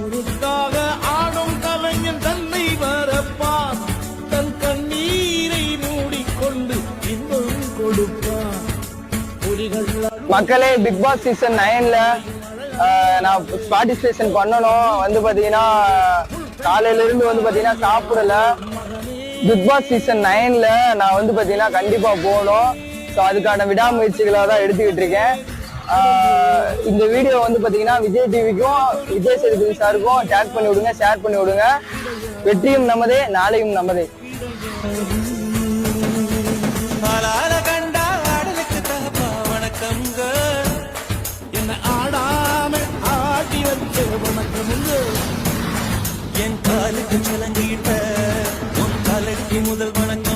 ஊருக்காக ஆடும் கலைஞன் தன்னை வரப்பான், தன் கண்ணீரை மூடிக்கொண்டு இன்பம் கொடுப்பான். மக்களே, பிக் பாஸ் சீசன் 9ல நான் பார்ட்டிசிபேஷன் பண்ணணும். வந்து பாத்தீங்கன்னா காலையில இருந்து வந்து பாத்தீங்கன்னா சாப்பிடல. பிக் பாஸ் சீசன் 9ல நான் வந்து பாத்தீங்கன்னா கண்டிப்பா போகணும். ஸோ அதுக்கான விடாமுயற்சிகளாக தான் எடுத்துக்கிட்டு இருக்கேன். இந்த வீடியோ வந்து பாத்தீங்கன்னா விஜய் டிவிக்கும் விஜய் சேதுபதி சாருக்கும் டேக் பண்ணி விடுங்க, ஷேர் பண்ணி விடுங்க. வெற்றியும் நமதே, நாளையும் நமதே. என் காலுக்கு சலங்கிட்ட உன் காலுக்கு முதல் வணக்கம்.